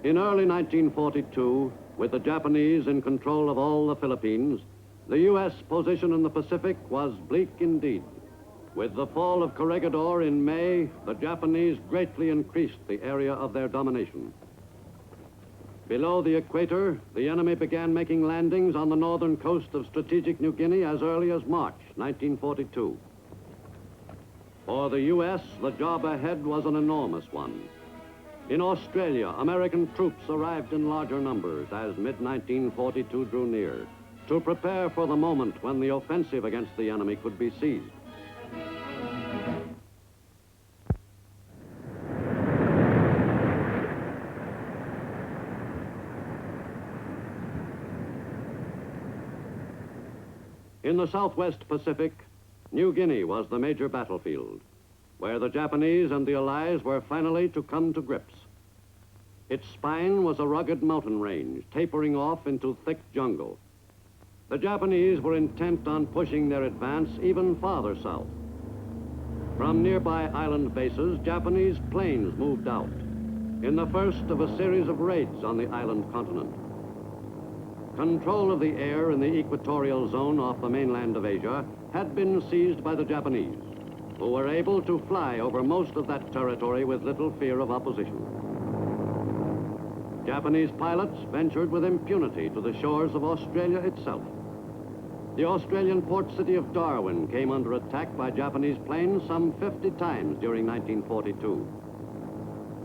In early 1942, with the Japanese in control of all the Philippines, the U.S. position in the Pacific was bleak indeed. With the fall of Corregidor in May, the Japanese greatly increased the area of their domination. Below the equator, the enemy began making landings on the northern coast of strategic New Guinea as early as March 1942. For the U.S., the job ahead was an enormous one. In Australia, American troops arrived in larger numbers as mid-1942 drew near to prepare for the moment when the offensive against the enemy could be seized. In the Southwest Pacific, New Guinea was the major battlefield, where the Japanese and the Allies were finally to come to grips. Its spine was a rugged mountain range, tapering off into thick jungle. The Japanese were intent on pushing their advance even farther south. From nearby island bases, Japanese planes moved out in the first of a series of raids on the island continent. Control of the air in the equatorial zone off the mainland of Asia had been seized by the Japanese, who were able to fly over most of that territory with little fear of opposition. Japanese pilots ventured with impunity to the shores of Australia itself. The Australian port city of Darwin came under attack by Japanese planes some 50 times during 1942.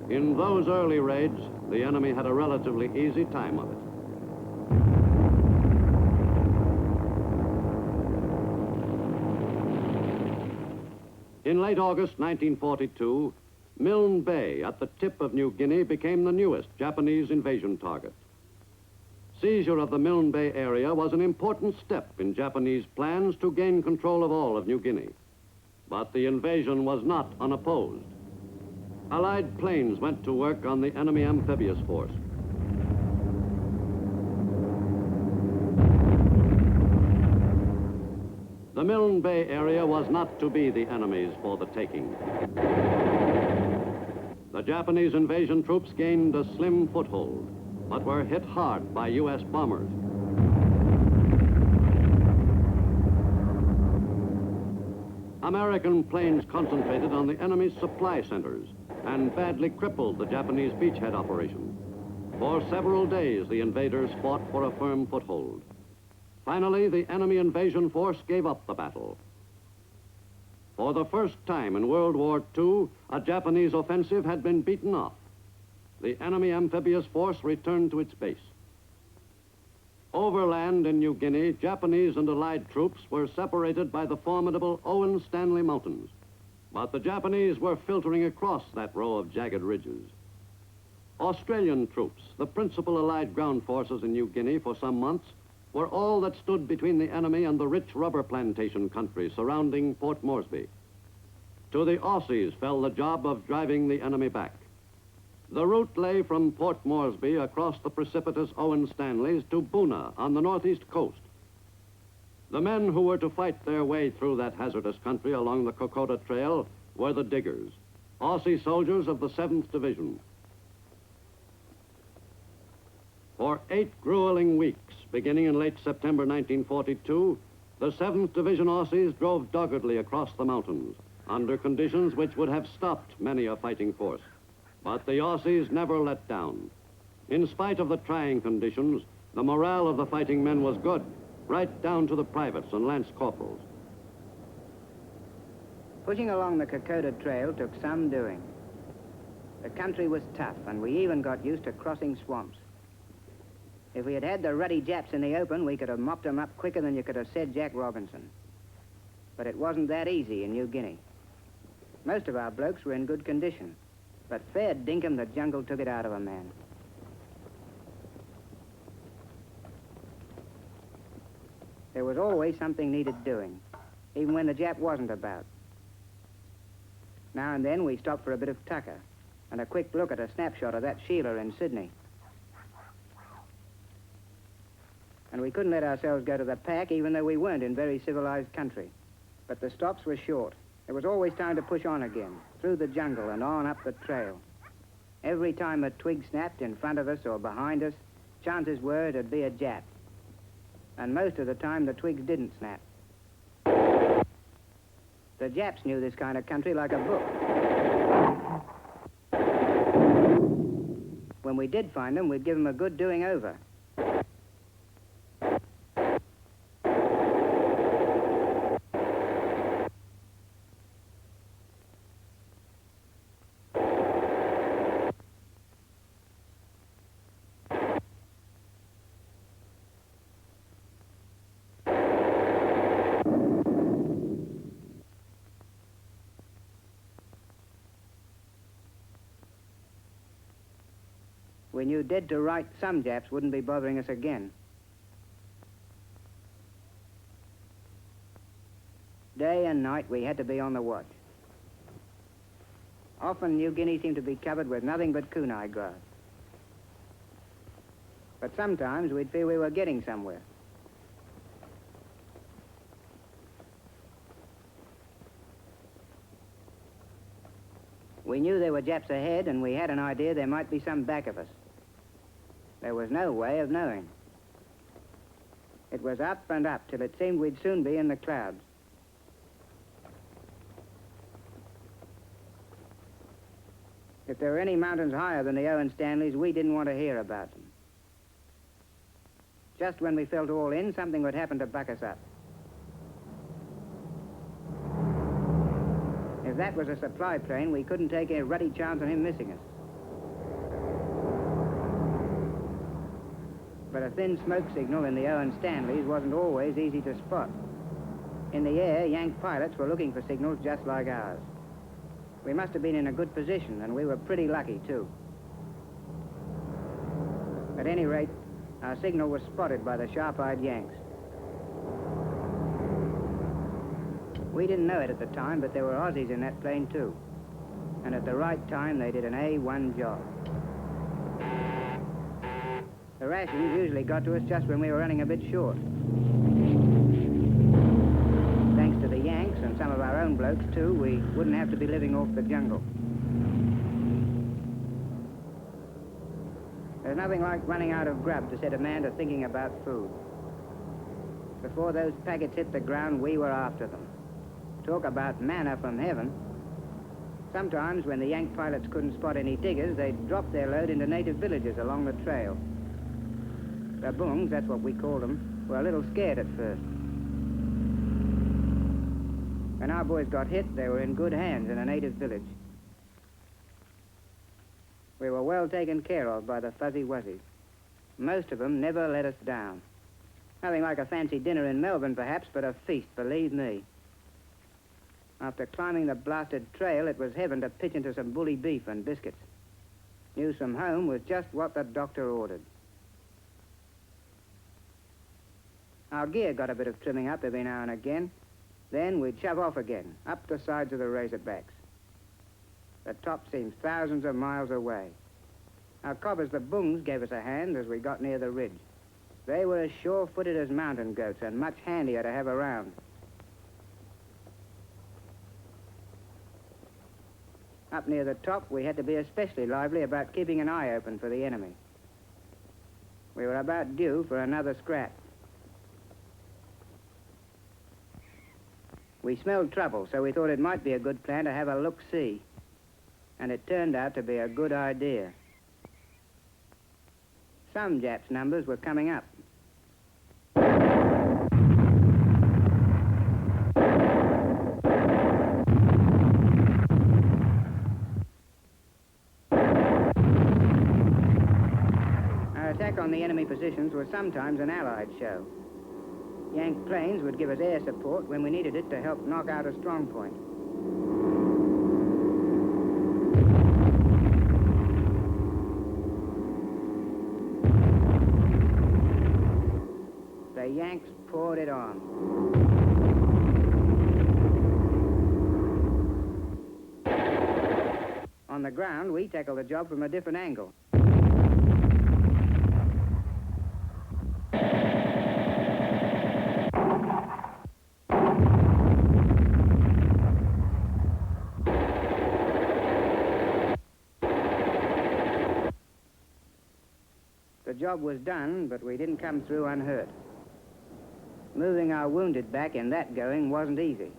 In those early raids, the enemy had a relatively easy time of it. In late August 1942, Milne Bay at the tip of New Guinea became the newest Japanese invasion target. Seizure of the Milne Bay area was an important step in Japanese plans to gain control of all of New Guinea. But the invasion was not unopposed. Allied planes went to work on the enemy amphibious force. The Milne Bay area was not to be the enemy's for the taking. The Japanese invasion troops gained a slim foothold, but were hit hard by U.S. bombers. American planes concentrated on the enemy's supply centers and badly crippled the Japanese beachhead operation. For several days, the invaders fought for a firm foothold. Finally, the enemy invasion force gave up the battle. For the first time in World War II, a Japanese offensive had been beaten off. The enemy amphibious force returned to its base. Overland in New Guinea, Japanese and Allied troops were separated by the formidable Owen Stanley Mountains, but the Japanese were filtering across that row of jagged ridges. Australian troops, the principal Allied ground forces in New Guinea for some months, were all that stood between the enemy and the rich rubber plantation country surrounding Port Moresby. To the Aussies fell the job of driving the enemy back. The route lay from Port Moresby across the precipitous Owen Stanleys to Boona on the northeast coast. The men who were to fight their way through that hazardous country along the Kokoda Trail were the diggers, Aussie soldiers of the 7th Division. For 8 grueling weeks, beginning in late September 1942, the 7th Division Aussies drove doggedly across the mountains under conditions which would have stopped many a fighting force. But the Aussies never let down. In spite of the trying conditions, the morale of the fighting men was good, right down to the privates and lance corporals. Pushing along the Kokoda Trail took some doing. The country was tough, and we even got used to crossing swamps. If we had had the ruddy Japs in the open, we could have mopped them up quicker than you could have said Jack Robinson. But it wasn't that easy in New Guinea. Most of our blokes were in good condition, but fair dinkum, the jungle took it out of a man. There was always something needed doing, even when the Jap wasn't about. Now and then we stopped for a bit of tucker and a quick look at a snapshot of that Sheila in Sydney. And we couldn't let ourselves go to the pack, even though we weren't in very civilized country. But the stops were short. There was always time to push on again, through the jungle and on up the trail. Every time a twig snapped in front of us or behind us, chances were it'd be a Jap. And most of the time the twigs didn't snap. The Japs knew this kind of country like a book. When we did find them, we'd give them a good doing over. We knew dead to right some Japs wouldn't be bothering us again. Day and night we had to be on the watch. Often New Guinea seemed to be covered with nothing but kunai grass. But sometimes we'd feel we were getting somewhere. We knew there were Japs ahead, and we had an idea there might be some back of us. There was no way of knowing. It was up and up till it seemed we'd soon be in the clouds. If there were any mountains higher than the Owen Stanleys, we didn't want to hear about them. Just when we felt all in, something would happen to buck us up. If that was a supply plane, we couldn't take a ruddy chance on him missing us. But a thin smoke signal in the Owen Stanleys wasn't always easy to spot. In the air, Yank pilots were looking for signals just like ours. We must have been in a good position, and we were pretty lucky, too. At any rate, our signal was spotted by the sharp-eyed Yanks. We didn't know it at the time, but there were Aussies in that plane, too. And at the right time, they did an A1 job. The rations usually got to us just when we were running a bit short. Thanks to the Yanks and some of our own blokes, too, we wouldn't have to be living off the jungle. There's nothing like running out of grub to set a man to thinking about food. Before those packets hit the ground, we were after them. Talk about manna from heaven. Sometimes, when the Yank pilots couldn't spot any diggers, they'd drop their load into native villages along the trail. The Bungs, that's what we called them, were a little scared at first. When our boys got hit, they were in good hands in a native village. We were well taken care of by the fuzzy wuzzies. Most of them never let us down. Nothing like a fancy dinner in Melbourne, perhaps, but a feast, believe me. After climbing the blasted trail, it was heaven to pitch into some bully beef and biscuits. News from home was just what the doctor ordered. Our gear got a bit of trimming up every now and again. Then we'd shove off again, up the sides of the Razorbacks. The top seemed thousands of miles away. Our cobbers, the Bungs, gave us a hand as we got near the ridge. They were as sure-footed as mountain goats and much handier to have around. Up near the top, we had to be especially lively about keeping an eye open for the enemy. We were about due for another scrap. We smelled trouble, so we thought it might be a good plan to have a look-see. And it turned out to be a good idea. Some Japs' numbers were coming up. Our attack on the enemy positions was sometimes an Allied show. Yank planes would give us air support when we needed it to help knock out a strong point. The Yanks poured it on. On the ground, we tackled the job from a different angle. job was done, but we didn't come through unhurt. Moving our wounded back in that going wasn't easy.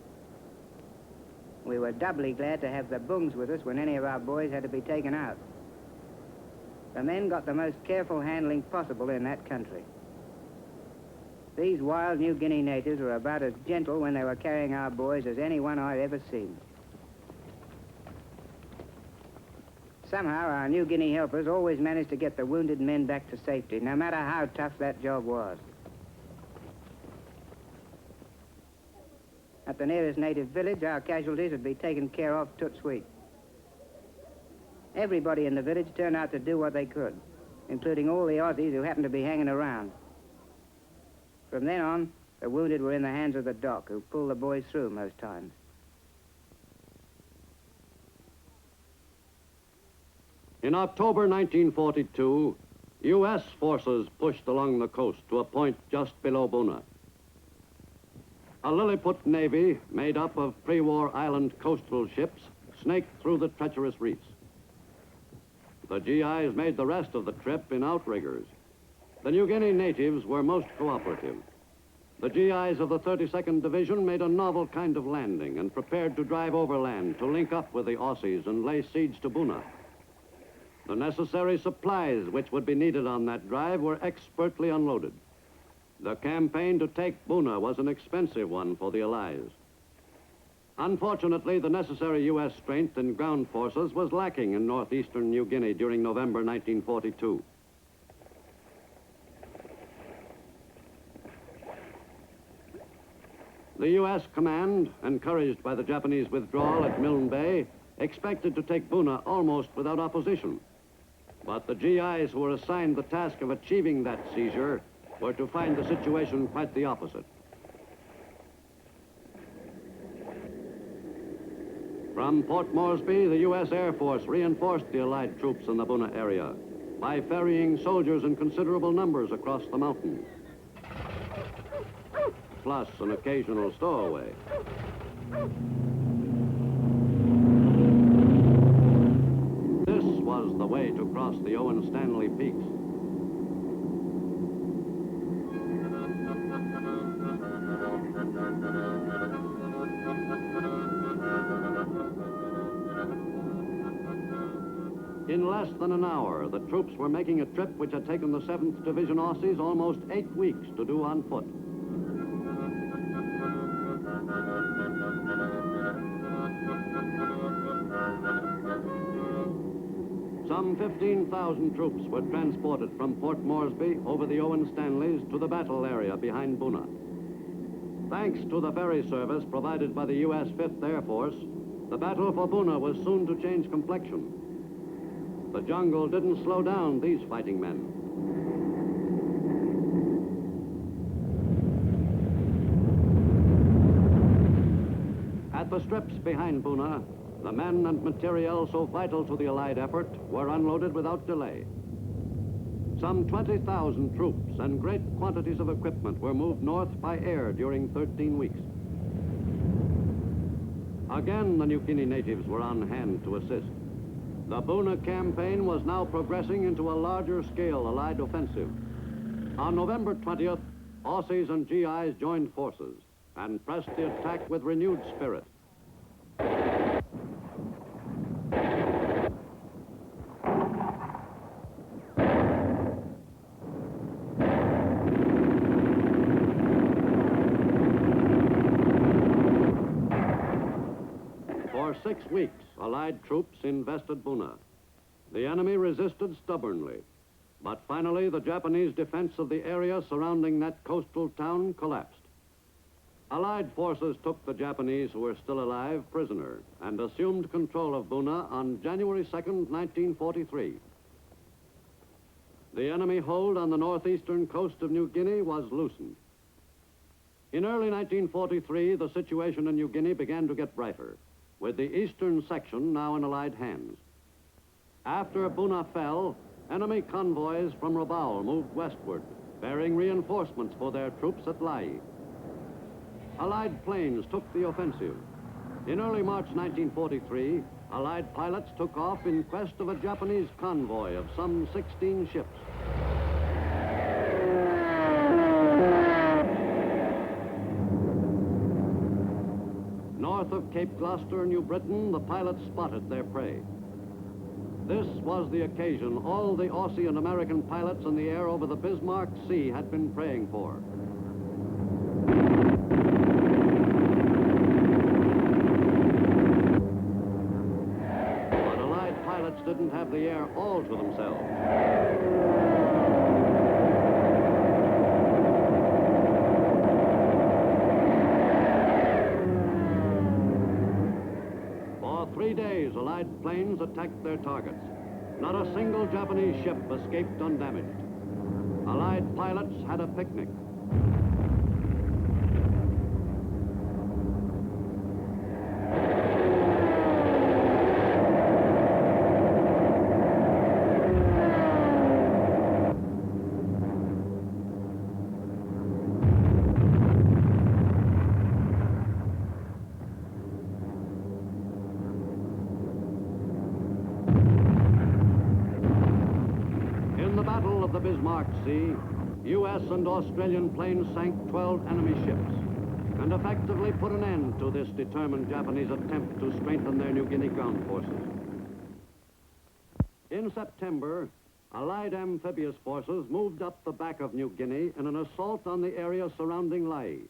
We were doubly glad to have the bungs with us when any of our boys had to be taken out. The men got the most careful handling possible in that country. These wild New Guinea natives were about as gentle when they were carrying our boys as anyone I'd ever seen. Somehow, our New Guinea helpers always managed to get the wounded men back to safety, no matter how tough that job was. At the nearest native village, our casualties would be taken care of tout sweet. Everybody in the village turned out to do what they could, including all the Aussies who happened to be hanging around. From then on, the wounded were in the hands of the doc, who pulled the boys through most times. In October 1942, U.S. forces pushed along the coast to a point just below Buna. A Lilliput Navy made up of pre-war island coastal ships snaked through the treacherous reefs. The GIs made the rest of the trip in outriggers. The New Guinea natives were most cooperative. The GIs of the 32nd Division made a novel kind of landing and prepared to drive overland to link up with the Aussies and lay siege to Buna. The necessary supplies which would be needed on that drive were expertly unloaded. The campaign to take Buna was an expensive one for the Allies. Unfortunately, the necessary U.S. strength and ground forces was lacking in northeastern New Guinea during November 1942. The U.S. command, encouraged by the Japanese withdrawal at Milne Bay, expected to take Buna almost without opposition. But the GIs who were assigned the task of achieving that seizure were to find the situation quite the opposite. From Port Moresby, the U.S. Air Force reinforced the Allied troops in the Buna area by ferrying soldiers in considerable numbers across the mountains, plus an occasional stowaway. This was the way to cross the Owen Stanley Peaks. In less than an hour, the troops were making a trip which had taken the 7th Division Aussies almost 8 weeks to do on foot. Some 15,000 troops were transported from Port Moresby over the Owen Stanleys to the battle area behind Buna. Thanks to the ferry service provided by the U.S. 5th Air Force, the battle for Buna was soon to change complexion. The jungle didn't slow down these fighting men. At the strips behind Buna, the men and materiel so vital to the Allied effort were unloaded without delay. Some 20,000 troops and great quantities of equipment were moved north by air during 13 weeks. Again, the New Guinea natives were on hand to assist. The Buna campaign was now progressing into a larger-scale Allied offensive. On November 20th, Aussies and GIs joined forces and pressed the attack with renewed spirit. For 6 weeks, Allied troops invested Buna. The enemy resisted stubbornly, but finally the Japanese defense of the area surrounding that coastal town collapsed. Allied forces took the Japanese who were still alive prisoner and assumed control of Buna on January 2nd, 1943. The enemy hold on the northeastern coast of New Guinea was loosened. In early 1943, the situation in New Guinea began to get brighter, with the eastern section now in Allied hands. After Buna fell, enemy convoys from Rabaul moved westward, bearing reinforcements for their troops at Lai. Allied planes took the offensive. In early March 1943, Allied pilots took off in quest of a Japanese convoy of some 16 ships. north of Cape Gloucester, New Britain, the pilots spotted their prey. This was the occasion all the Aussie and American pilots in the air over the Bismarck Sea had been praying for. But Allied pilots didn't have the air all to themselves. For 3 days, Allied planes attacked their targets. Not a single Japanese ship escaped undamaged. Allied pilots had a picnic. In the Battle of the Bismarck Sea, U.S. and Australian planes sank 12 enemy ships and effectively put an end to this determined Japanese attempt to strengthen their New Guinea ground forces. In September, Allied amphibious forces moved up the back of New Guinea in an assault on the area surrounding Lae.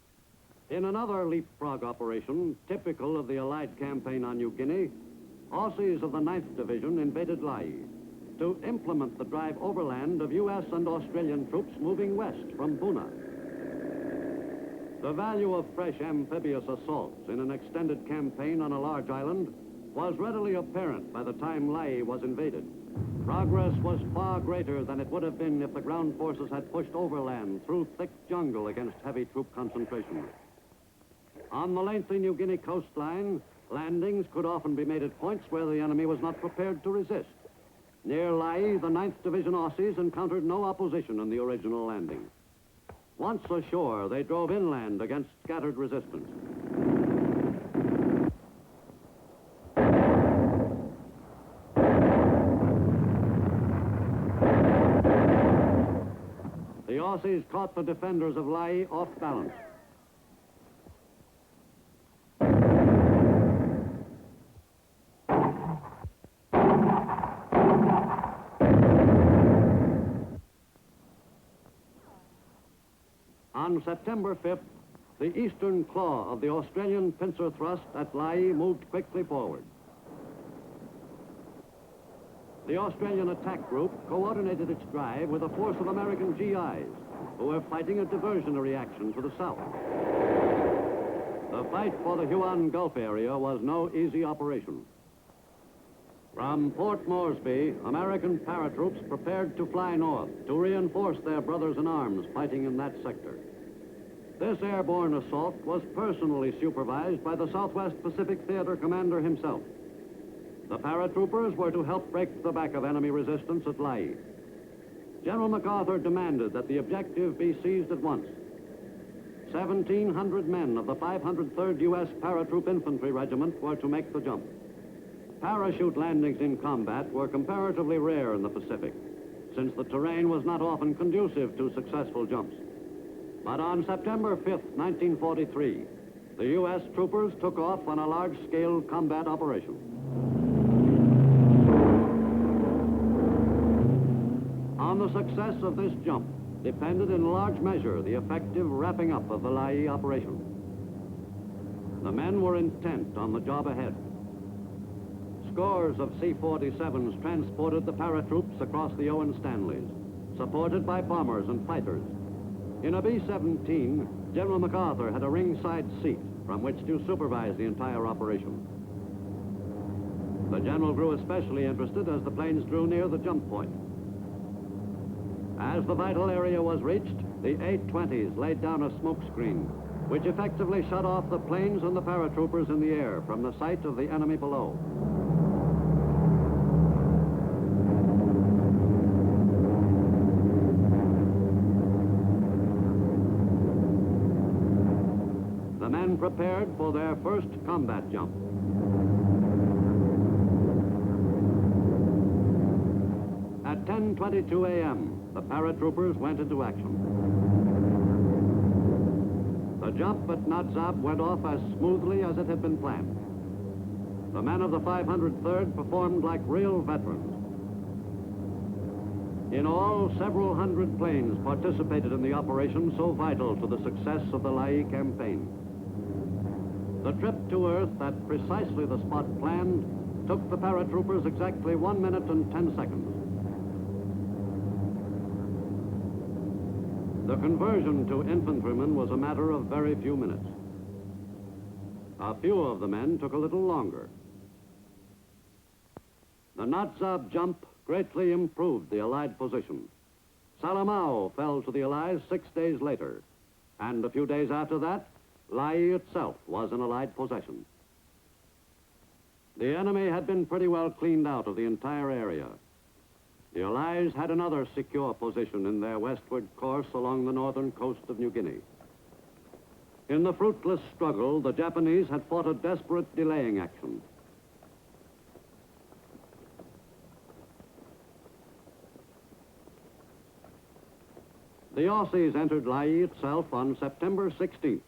In another leapfrog operation, typical of the Allied campaign on New Guinea, Aussies of the 9th Division invaded Lae to implement the drive overland of U.S. and Australian troops moving west from Buna. The value of fresh amphibious assaults in an extended campaign on a large island was readily apparent by the time Lae was invaded. Progress was far greater than it would have been if the ground forces had pushed overland through thick jungle against heavy troop concentration. On the lengthy New Guinea coastline, landings could often be made at points where the enemy was not prepared to resist. Near Lae, the 9th Division Aussies encountered no opposition in the original landing. Once ashore, they drove inland against scattered resistance. The Aussies caught the defenders of Lae off balance. On September 5th, the eastern claw of the Australian pincer thrust at Lae moved quickly forward. The Australian attack group coordinated its drive with a force of American GIs who were fighting a diversionary action to the south. The fight for the Huon Gulf area was no easy operation. From Port Moresby, American paratroops prepared to fly north to reinforce their brothers in arms fighting in that sector. This airborne assault was personally supervised by the Southwest Pacific Theater commander himself. The paratroopers were to help break the back of enemy resistance at Lae. General MacArthur demanded that the objective be seized at once. 1,700 men of the 503rd U.S. Paratroop Infantry Regiment were to make the jump. Parachute landings in combat were comparatively rare in the Pacific, since the terrain was not often conducive to successful jumps. But on September 5th, 1943, the U.S. troopers took off on a large-scale combat operation. On the success of this jump depended in large measure the effective wrapping up of the Lae operation. The men were intent on the job ahead. Scores of C-47s transported the paratroops across the Owen Stanleys, supported by bombers and fighters. In a B-17, General MacArthur had a ringside seat from which to supervise the entire operation. The general grew especially interested as the planes drew near the jump point. As the vital area was reached, the A-20s laid down a smoke screen, which effectively shut off the planes and the paratroopers in the air from the sight of the enemy below. The men prepared for their first combat jump. At 10:22 a.m., the paratroopers went into action. The The jump at Natzab went off as smoothly as it had been planned. The men of the 503rd performed like real veterans. In all, several hundred planes participated in the operation so vital to the success of the Lae campaign. The trip to Earth at precisely the spot planned took the paratroopers exactly 1 minute and 10 seconds. The conversion to infantrymen was a matter of very few minutes. A few of the men took a little longer. The Natzab jump greatly improved the Allied position. Salamao fell to the Allies 6 days later, and a few days after that, Lae itself was an Allied possession. The enemy had been pretty well cleaned out of the entire area. The Allies had another secure position in their westward course along the northern coast of New Guinea. In the fruitless struggle, the Japanese had fought a desperate delaying action. The Aussies entered Lae itself on September 16th.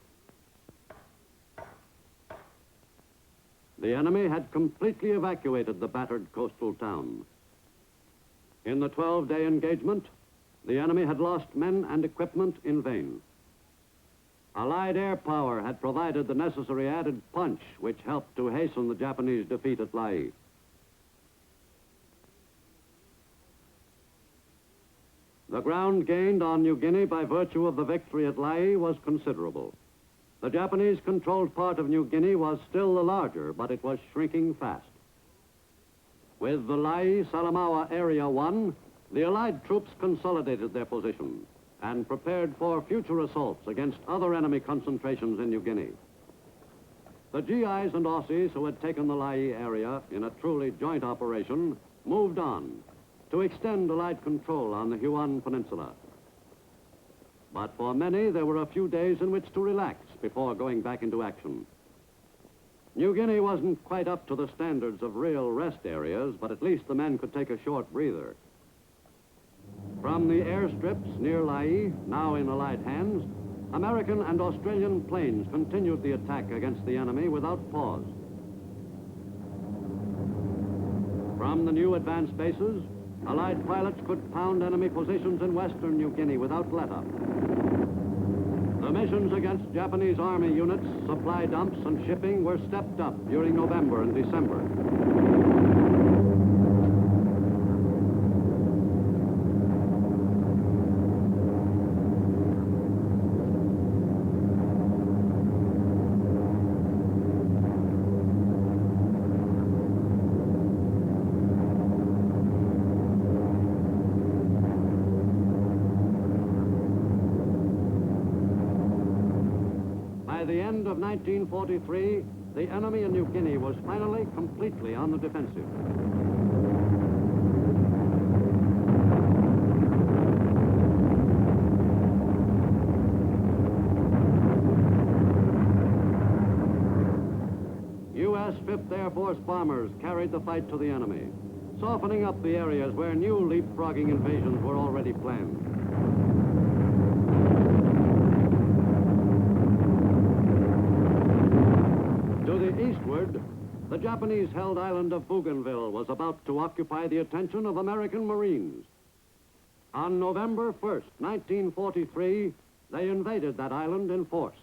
The enemy had completely evacuated the battered coastal town. In the 12-day engagement, the enemy had lost men and equipment in vain. Allied air power had provided the necessary added punch which helped to hasten the Japanese defeat at Lae. The ground gained on New Guinea by virtue of the victory at Lae was considerable. The Japanese-controlled part of New Guinea was still the larger, but it was shrinking fast. With the Lae-Salamaua Area 1, the Allied troops consolidated their position and prepared for future assaults against other enemy concentrations in New Guinea. The GIs and Aussies who had taken the Lae area in a truly joint operation moved on to extend Allied control on the Huon Peninsula. But for many, there were a few days in which to relax before going back into action. New Guinea wasn't quite up to the standards of real rest areas, but at least the men could take a short breather. From the airstrips near Lae, now in Allied hands, American and Australian planes continued the attack against the enemy without pause. From the new advanced bases, Allied pilots could pound enemy positions in western New Guinea without let-up. The missions against Japanese Army units, supply dumps, and shipping were stepped up during November and December. By the end of 1943, the enemy in New Guinea was finally completely on the defensive. U.S. 5th Air Force bombers carried the fight to the enemy, softening up the areas where new leapfrogging invasions were already planned. Eastward, the Japanese-held island of Bougainville was about to occupy the attention of American Marines. On November 1st, 1943, they invaded that island in force.